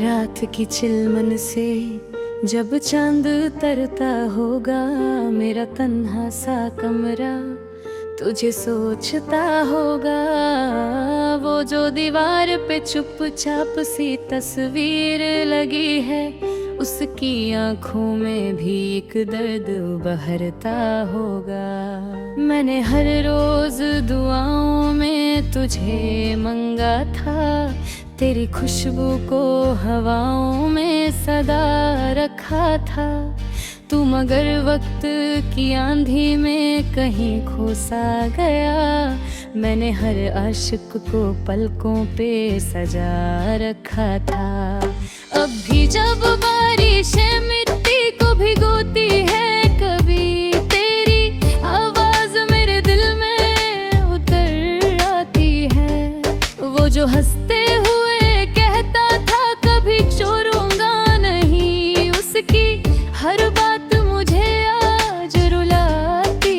रात की चिलमन से जब चांद तरता होगा, मेरा तन्हा सा कमरा तुझे सोचता होगा। वो जो दीवार पे चुपचाप सी तस्वीर लगी है, उसकी आंखों में भी एक दर्द बहरता होगा। मैंने हर रोज दुआओं में तुझे मंगा था, तेरी खुशबू को हवाओं में सदा रखा था। तू मगर वक्त की आंधी में कहीं खो सा गया, मैंने हर आशिक को पलकों पे सजा रखा था। अब भी जब बारिशें मिट्टी को भिगोती है, कभी तेरी आवाज मेरे दिल में उतर आती है। वो जो हंसते हुए कहता था कभी छोड़ूंगा नहीं, उसकी हर बात मुझे आज रुलाती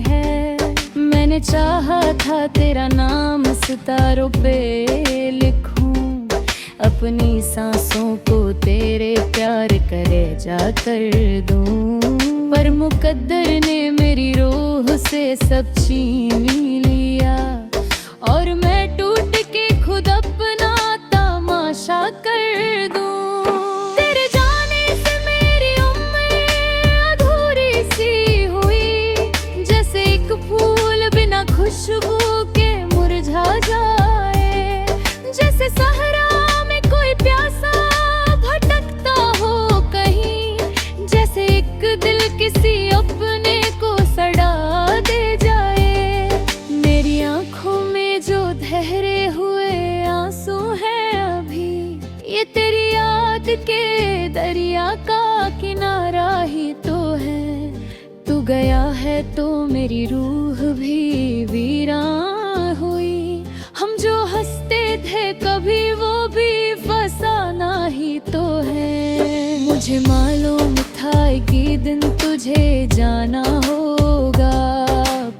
है। मैंने चाहा था तेरा नाम सितारों पे लिखूं, अपनी सांसों को तेरे प्यार करे जा कर दूं। पर मुकद्दर ने मेरी रूह से सब छीन लिया, और मैं टूट के खुद अपना तमाशा कर दूं। तेरे जाने से मेरी उम्र अधूरी सी हुई, जैसे एक फूल बिना खुशबू के मुरझा जाए। जैसे सहरा में कोई प्यासा भटकता हो कहीं, जैसे एक दिल किसी अपने को सड़ा दे जाए। मेरी आंखों में जो ठहरे हुए आंसू हैं अभी, ये तेरी याद के दरिया का किनारा ही तो है। तू गया है तो मेरी रूह भी वीरान हुई। हम जो हंसते थे कभी, वो भी फसाना ही तो है। मुझे मालूम था एक दिन तुझे जाना होगा,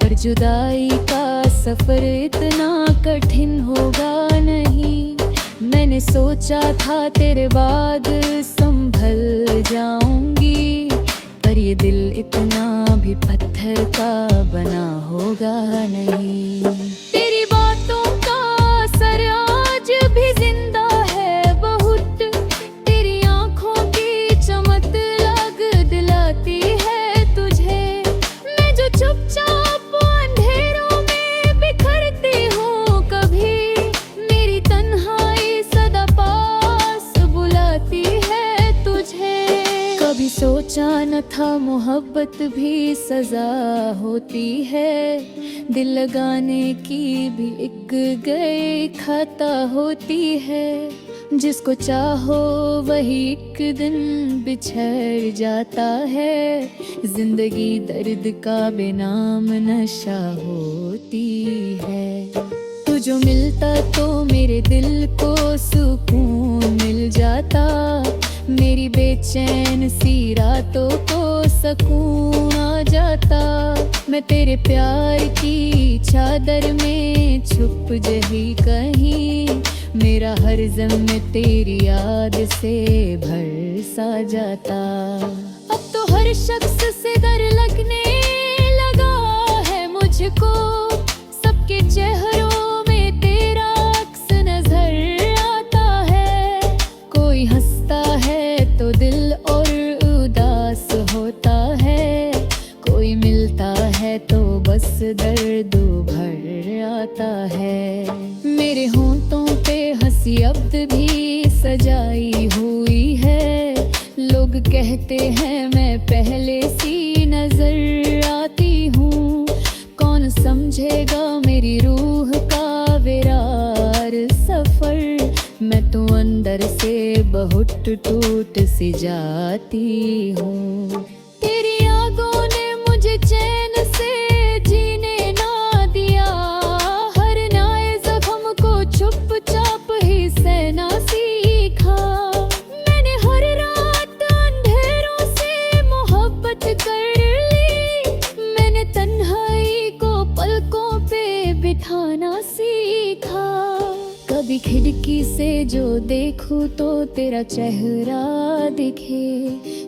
पर जुदाई का सफर इतना कठिन होगा नहीं। मैंने सोचा था तेरे बाद संभल जाऊंगी, पर ये दिल इतना भी पत्थर का बना होगा नहीं। तेरी बातों का असर आज भी जिंदा है बहुत, तेरी आंखों की चमक लग दिलाती है तुझे। मैं जो चुपचाप अंधेरों में बिखरती हूँ कभी, मेरी तन्हाई सदा पास बुलाती है तुझे। कभी सोचा न था मोहब्बत भी सजा होती है, दिल लगाने की भी एक गए खाता होती है। जिसको चाहो वही एक दिन बिछड़ जाता है, जिंदगी दर्द का बेनाम नशा होती है। तू जो मिलता तो मेरे दिल को सुकून मिल जाता, मेरी बेचैन सी रातों को सुकून आ जाता। मैं तेरे प्यार की चादर में छुप जही कहीं, मेरा हर ज़म तेरी याद से भर सा जाता। अब तो हर शख्स से डर लगने लगा है मुझको, सबके चेहरों में तेरा अक्स नजर आता है। कोई हंसता है तो दिल और उदास होता है, कोई मिलता है तो बस दर्द भर आता है। मेरे होंठों पे हंसी अब भी सजाई हुई है, लोग कहते हैं मैं पहले सी नजर आती हूँ। कौन समझेगा मेरी रूह का विरार सफर, मैं तो अंदर से बहुत टूट सी जाती हूँ। तेरी यादों ने मुझे चैन से जीने ना दिया, हर नए जख्म को चुपचाप ही सहना सीखा। मैंने हर रात अंधेरों से मोहब्बत कर ली, मैंने तन्हाई को पलकों पे बिठाना सीखा। कभी खिड़की से जो देखूं तो तेरा चेहरा दिखे,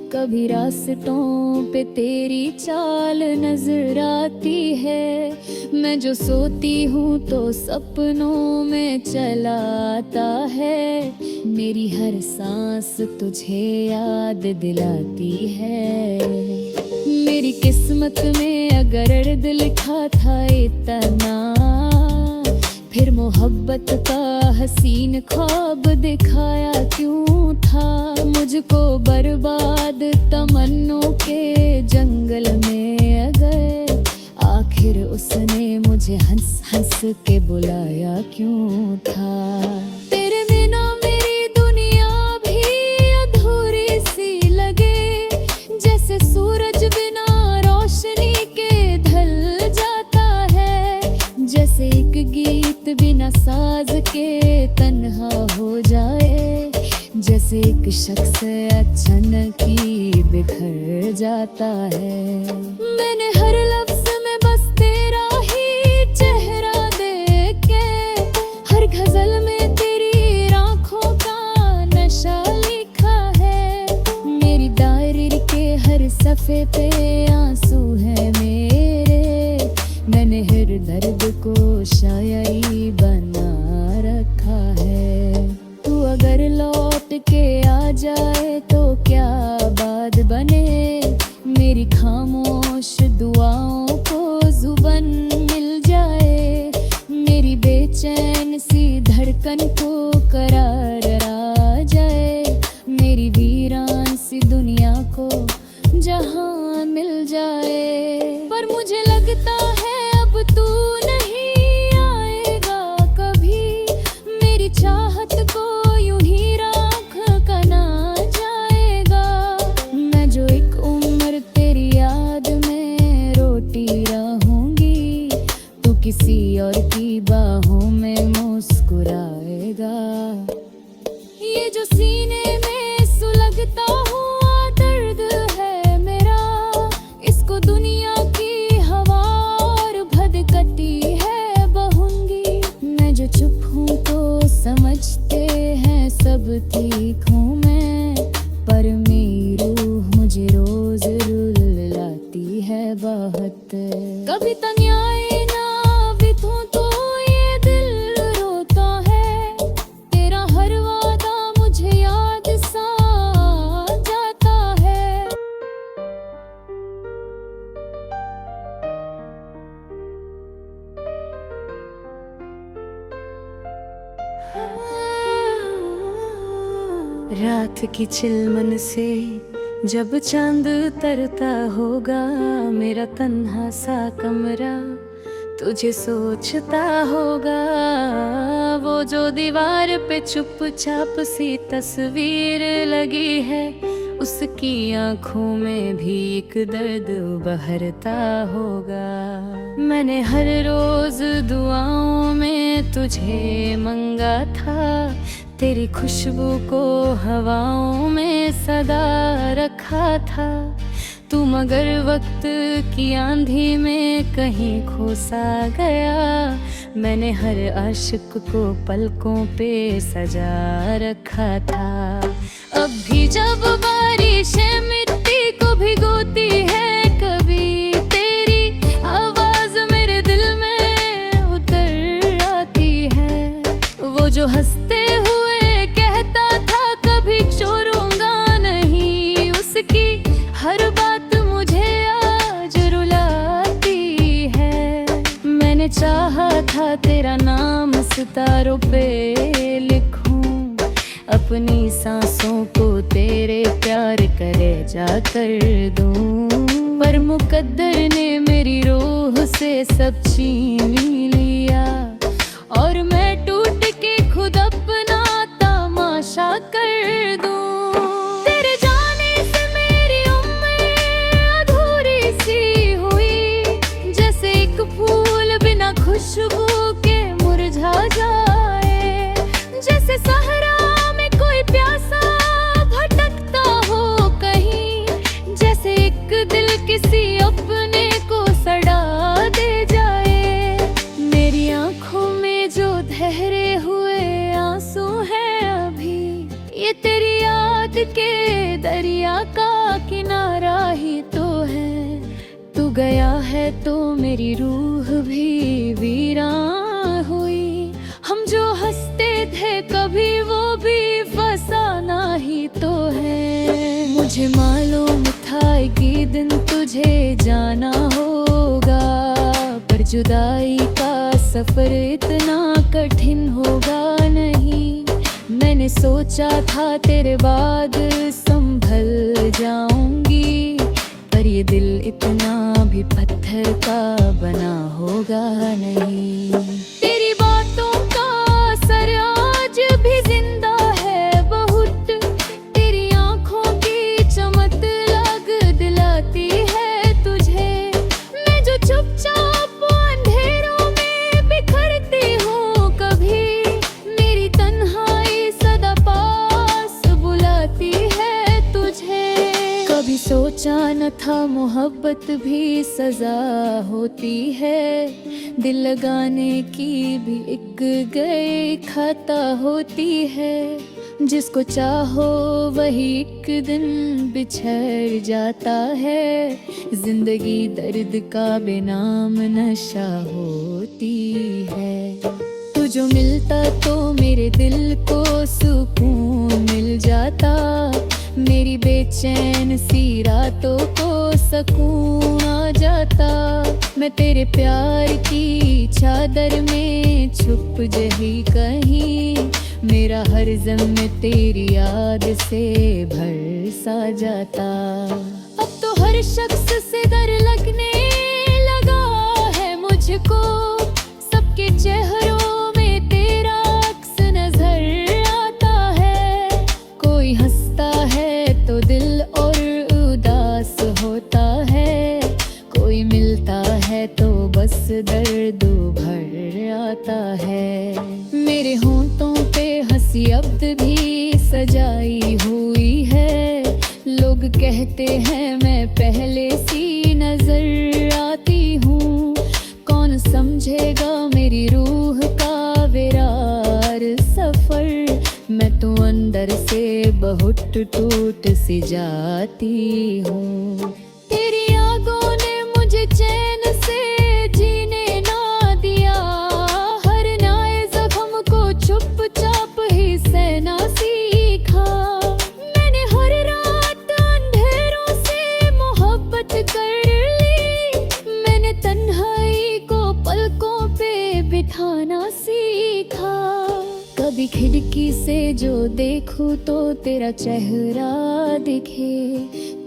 कभी रास्तों पे तेरी चाल नजर आती है। मैं जो सोती हूँ तो सपनों में चला आता है, मेरी हर सांस तुझे याद दिलाती है। मेरी किस्मत में अगर दिल लिखा था इतना, फिर मोहब्बत का हसीन ख्वाब दिखाया क्यों था। मुझको बर्बाद तमन्नों के जंगल में अगर आखिर उसने मुझे हंस हंस के बुलाया क्यों था। तेरे बिना मेरी दुनिया भी अधूरी सी लगे, जैसे सूरज बिना रोशनी के ढल जाता है, जैसे एक गीत बिना साज के तन्हा हो जाए, जैसे एक शख्स अचानक ही बिखर जाता है। मैंने हर लफ्ज में बस तेरा ही चेहरा देखे, हर गजल में तेरी आँखों का नशा लिखा है। मेरी डायरी के हर सफ़े पे आंसू है मेरे, मैंने हर दर्द को शायरी बना रखा है। तू अगर लौट के आ जाए तो क्या बात बने, मेरी खामोश दुआओं को जुबान मिल जाए, मेरी बेचैन सी धड़कन को करार आ जाए, मेरी वीरान सी दुनिया को जहां मिल जाए। पर मुझे लगता है अब तू नहीं आएगा कभी, मेरी चाहत को यूं ही राख करना जाएगा। मैं जो एक उम्र तेरी याद में रोती रहूंगी, तू किसी और की बाहों में मुस्कुराएगा। ये जो सीने में सुलगता हुआ दर्द है मेरा, इसको दुनिया की हवा और भदकती है बहूंगी। मैं जो चुप हूँ तो समझते हैं सब ठीक हूँ मैं, पर मेरी रूह मुझे रोज रुलाती है बहुत। कभी तन्हाई ना बितूं तो ये दिल रोता है, तेरा हर वादा मुझे याद सा जाता है। रात की चिलमन से जब चांद तरता होगा, मेरा तन्हा सा कमरा तुझे सोचता होगा। वो जो दीवार पे चुपचाप सी तस्वीर लगी है, उसकी आंखों में भी एक दर्द बहरता होगा। मैंने हर रोज दुआओं में तुझे मंगा था, तेरी खुशबू को हवाओं में सदा रखा था। तू मगर वक्त की आंधी में कहीं खो सा गया, मैंने हर आशिक को पलकों पे सजा रखा था। अब भी जब बारिशें मिट्टी को भिगोती है, कभी तेरी आवाज मेरे दिल में उतर आती है। वो जो हंसते हुए कहता था कभी छोड़ूंगा नहीं, उसकी हर बात मुझे आज रुलाती है। मैंने चाहा था तेरा नाम सितारों पे लिखूं, अपनी सांसों को तेरे प्यार करे जा कर दूं, पर मुकद्दर ने मेरी रूह से सब छीन लिया, और मैं टूट के खुद अपना तमाशा कर दूं। तेरे जाने से मेरी उम्र अधूरी सी हुई, जैसे एक फूल बिना खुशबू के मुरझा जाए, जैसे सहरा में कोई प्यासा भटकता हो कहीं, जैसे एक दिल किसी अपने को सड़ा दे जाए। मेरी आंखों में जो ठहरे हुए आंसू हैं अभी, का किनारा ही तो है। तू गया है तो मेरी रूह भी वीरान हुई। हम जो हंसते थे कभी वो भी फसाना ही तो है। मुझे मालूम था कि दिन तुझे जाना होगा, पर जुदाई का सफर इतना कठिन होगा नहीं। मैंने सोचा था तेरे बाद संभल जाऊंगी, पर ये दिल इतना भी पत्थर का बना होगा नहीं। तेरी बातों का असर आज भी जिंदा है बहुत। तेरी आंखों की चमक लग दिलाती है तुझे। मैं जो चुपचाप अंधेरों में बिखरती हूँ कभी, मेरी तन्हाई सदा पास बुलाती है तुझे। कभी सोचा न था मोहब्बत भी सजा होती है। दिल लगाने की भी एक गए खाता होती है। जिसको चाहो वही एक दिन बिछड़ जाता है। जिंदगी दर्द का बेनाम नशा होती है। तू जो मिलता तो मेरे दिल को सुकून मिल जाता। मेरी बेचैन सी रातों को सुकून आ जाता। मैं तेरे प्यार की चादर में छुप जही कहीं। मेरा हर ज़म तेरी याद से भर सा जाता। अब तो हर शख्स से डर लगने लगा है मुझको। सबके चेहरों में तेरा अक्स नजर आता है। कोई हंसता है तो दिल और उदास होता है। कोई मिलता है तो बस दर्द भर आता है। मेरे होंठों पे हंसी अब भी सजाई हुई है। लोग कहते हैं मैं पहले सी नजर आती हूँ। कौन समझेगा मेरी रूह का विरार सफर। मैं तो अंदर से बहुत टूट सी जाती हूँ। तेरी आगों ने मुझे चैन से जीने ना दिया। हर नए जख्म को चुपचाप ही सहना सीखा। मैंने हर रात अंधेरों से मोहब्बत कर ली। मैंने तन्हाई को पलकों पे बिठाना सीखा। कभी खिड़की से जो देखूं तो तेरा चेहरा दिखे।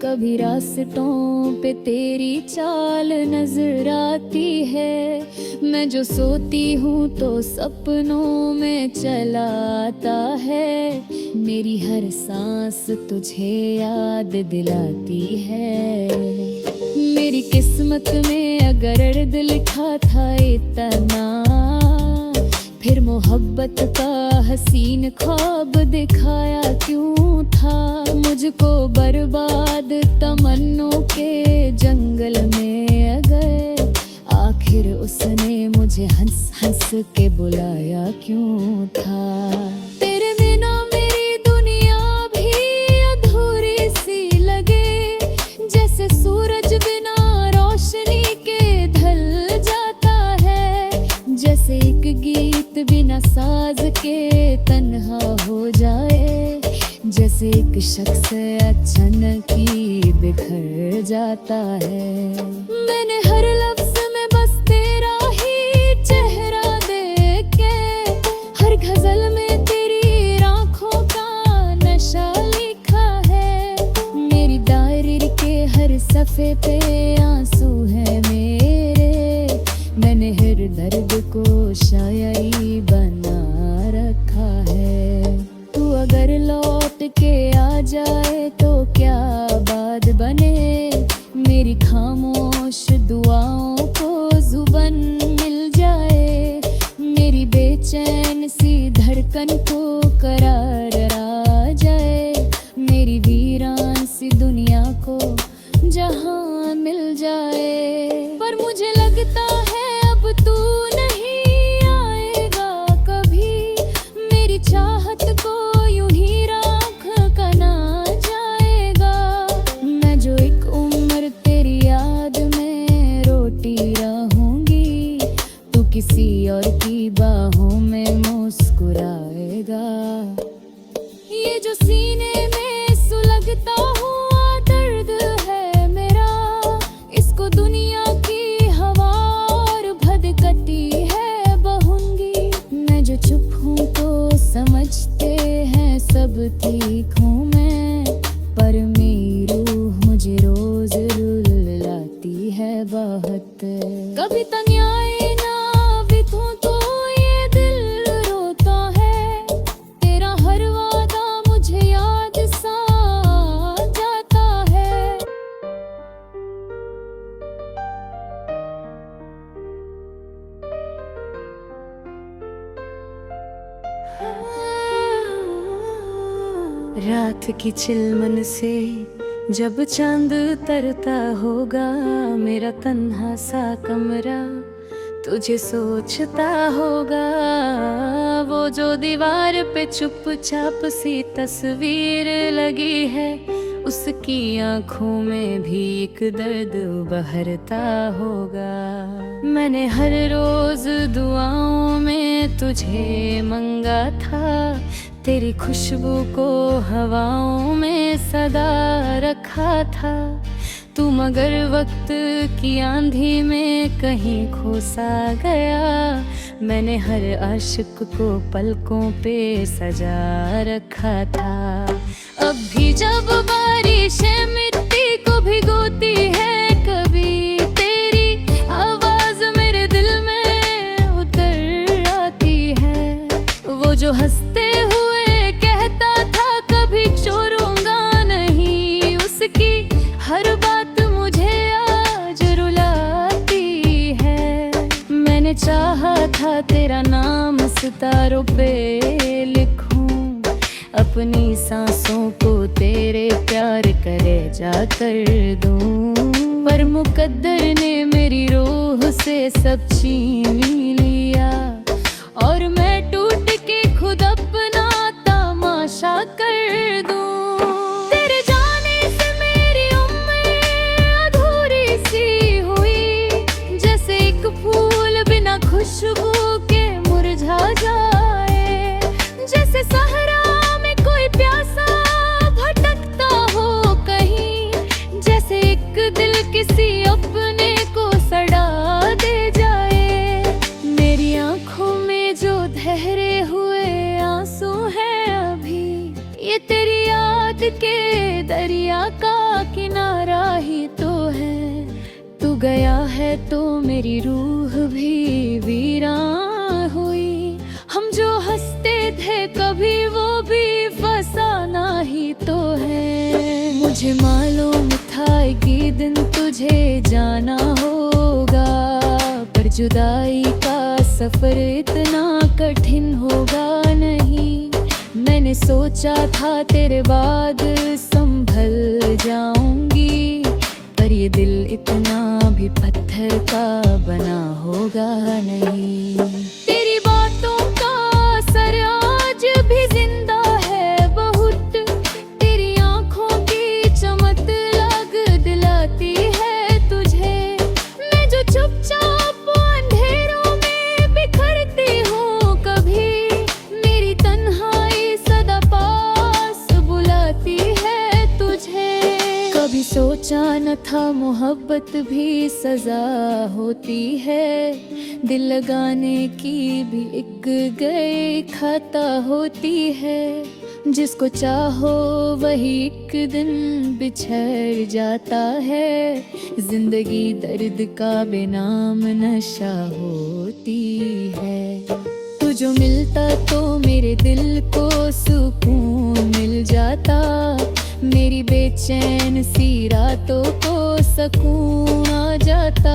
कभी रास्तों पे तेरी चाल नजर आती है। मैं जो सोती हूँ तो सपनों में चला आता है। मेरी हर सांस तुझे याद दिलाती है। मेरी किस्मत में अगर दिल लिखा था इतना, फिर मोहब्बत का हसीन ख्वाब दिखाया क्यों था। मुझको बर्बाद तमन्नों के जंगल में अगर आखिर उसने मुझे हंस हंस के बुलाया क्यों था। तेरे बिना मेरी दुनिया भी अधूरी सी लगे। जैसे सूरज बिना रोशनी के ढल जाता है। जैसे एक गीत बिना साज के तन्हा हो जाए। जैसे एक शख्स अचानक ही बिखर जाता है। मैंने हर लफ्ज में बस तेरा ही चेहरा देख के, हर गजल में तेरी आँखों का नशा लिखा है। मेरी डायरी के हर सफ़े पे आंसू है मेरे। मैंने हर दर्द को शायरी बना रखा है। तू अगर लौट के आ जाए तो क्या बात बने। मेरी खामोश दुआओं को जुबान मिल जाए। मेरी बेचैन सी धड़कन को करार आ जाए। मेरी वीरान सी दुनिया को जहां मिल जाए। पर मुझे लगता है अब तू नहीं आएगा कभी। मेरी चाहत को यूं ही राख करना जाएगा। ठीक हूँ मैं, पर मेरी रूह मुझे रोज रुलाती है बहुत। कभी तन्हाई ना बितूं तो ये दिल रोता है, तेरा हर वादा मुझे याद सा जाता है। रात की चिलमन से जब चांद तरता होगा, मेरा तन्हा सा कमरा तुझे सोचता होगा। वो जो दीवार पे चुपचाप सी तस्वीर लगी है, उसकी आंखों में भी एक दर्द बहरता होगा। मैंने हर रोज दुआओं में तुझे मंगा था, तेरी खुशबू को हवाओं में सदा रखा था। तू मगर वक्त की आंधी में कहीं खो सा गया, मैंने हर आशिक को पलकों पे सजा रखा था। अब भी जब बारिशें मिट्टी को भिगोती है, कभी तेरी आवाज मेरे दिल में उतर आती है। वो जो हंसते हुए कहता था कभी छोड़ूंगा नहीं, उसकी हर बात मुझे आज रुलाती है। मैंने चाहा था तेरा नाम सितारों पे लिखूं, अपनी सांसों को तेरे प्यार करे जा कर दूं, पर मुकद्दर ने मेरी रूह से सब छीन लिया, और मैं टूट के खुद अपना तमाशा कर दूं। तेरे जाने से मेरी उम्र अधूरी सी हुई, जैसे एक फूल बिना खुशबू के मुरझा जाए, जैसे सहरा में कोई प्यासा भटकता हो कहीं, जैसे एक दिल किसी अपने को सड़ा दे जाए। मेरी आंखों में जो ठहरे हुए आंसू हैं अभी, ये तेरी याद के दरिया का किनारा ही तो है। तू गया है तो मेरी रूह भी वीरान हुई, हम जो हंसते थे कभी वो भी फसाना ही तो है। मुझे मालूम था एक दिन तुझे जाना होगा, पर जुदाई का सफर इतना कठिन होगा नहीं। मैंने सोचा था तेरे बाद संभल जाऊंगी, पर ये दिल इतना भी पत्थर का बना होगा नहीं। तेरी बातों का असर आज भी जिंदा है बहुत, तेरी आंखों की चमक लग दिलाती है तुझे। मैं जो चुपचाप अंधेरों में बिखरती हूँ कभी, मेरी तन्हाई सदा पास बुलाती है तुझे। कभी सोचा न था मोहब्बत भी सजा होती है, दिल लगाने की भी एक गए खाता होती है। जिसको चाहो वही एक दिन बिछड़ जाता है, जिंदगी दर्द का बेनाम नशा होती है। तू जो मिलता तो मेरे दिल को सुकून मिल जाता, मेरी बेचैन सी रातों को सुकून आ जाता।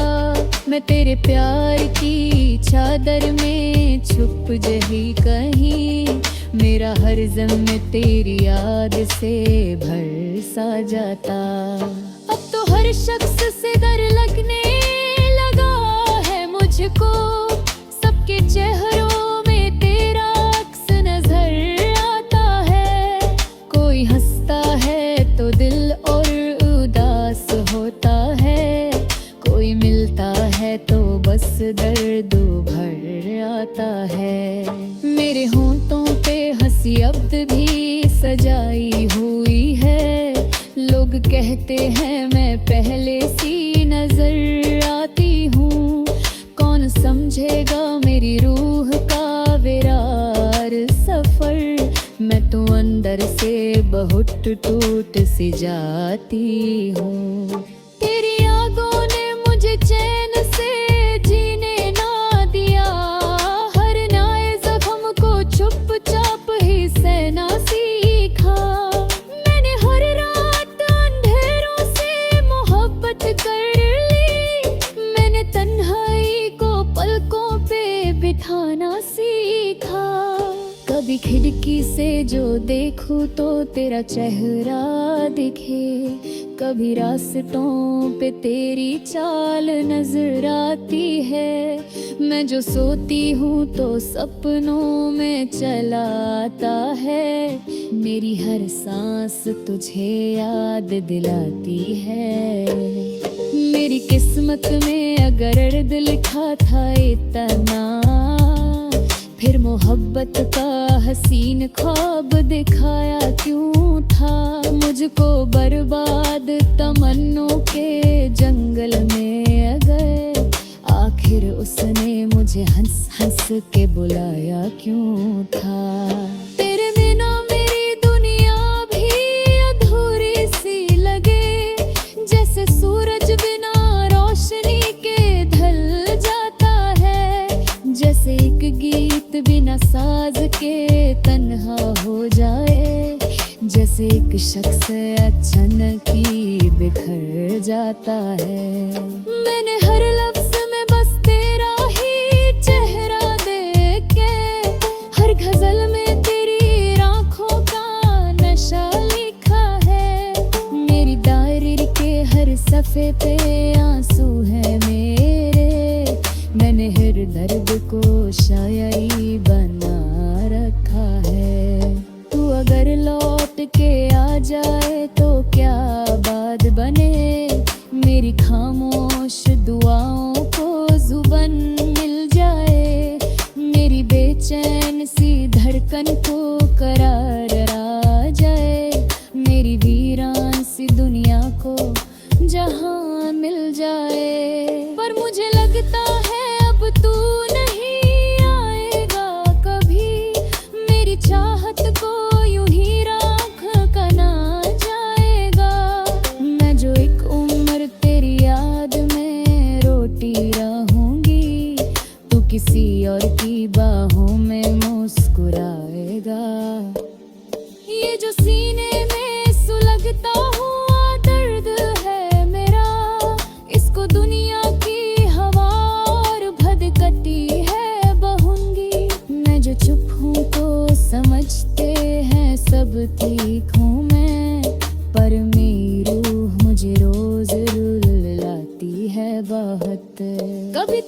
मैं तेरे प्यार की चादर में छुप जही कहीं, मेरा हर ज़म तेरी याद से भर सा जाता। अब तो हर शख्स से डर लगने लगा है मुझको, सबके चेहरों में तेरा अक्स नजर आता है। कोई हंसता है तो दिल और उदास होता है, कोई मिलता है तो बस दर्द भर आता है। मेरे होंठों पे हंसी अब भी सजाई हुई है, लोग कहते हैं मैं पहले सी नजर आती हूँ। कौन समझेगा मेरी रूह का विरार सफर, मैं तो अंदर अंदर से बहुत टूट सी जाती हूँ। तेरी यादों ने मुझे चैन से जीने ना दिया, हर नए जख्म को चुपचाप ही सहना सीखा। मैंने हर रात अंधेरों से मोहब्बत कर ली, मैंने तन्हाई को पलकों पे बिठाना सीखा। कभी खिड़की से जो देखूं तो तेरा चेहरा दिखे, कभी रास्तों पे तेरी चाल नजर आती है। मैं जो सोती हूँ तो सपनों में चला आता है, मेरी हर सांस तुझे याद दिलाती है। मेरी किस्मत में अगर दिल लिखा था इतना, फिर मोहब्बत का हसीन ख्वाब दिखाया क्यों था। मुझको बर्बाद तमन्नों के जंगल में अगर आखिर उसने मुझे हंस हंस के बुलाया क्यों था। तेरे बिना मेरी दुनिया भी अधूरी सी लगे, जैसे सूरज बिना रोशनी के ढल जाता है, जैसे एक गीत बिना साज के तन्हा हो जाए, जैसे एक शख्स अचानक ही बिखर जाता है। मैंने हर लफ्ज में बस तेरा ही चेहरा देखे, हर गजल में तेरी आंखों का नशा लिखा है। मेरी डायरी के हर सफ़े पे आंसू है मेरे, मैंने हर दर्द को शायरी बना रखा है। तू अगर लौट के आ जाए तो क्या बात बने, मेरी खामोश दुआओं को जुबान मिल जाए, मेरी बेचैन सी धड़कन को करार आ जाए, मेरी वीरान सी दुनिया को जहां मिल जाए। पर मुझे लगता है अब तू नहीं आएगा कभी, मेरी चाहत को यूं ही राख करना जाएगा। मैं जो एक उम्र तेरी याद में रोती रहूंगी, तू किसी और की बाहों में मुस्कुराएगा। ये जो सीने में सुलगता हुआ दर्द है मेरा, इसको दुनिया की हवा और भदकती है बहूंगी। मैं जो चुप हूँ तो समझते हैं सब ठीक हूँ मैं, पर मेरी रूह मुझे रोज रुलाती है बहुत। कभी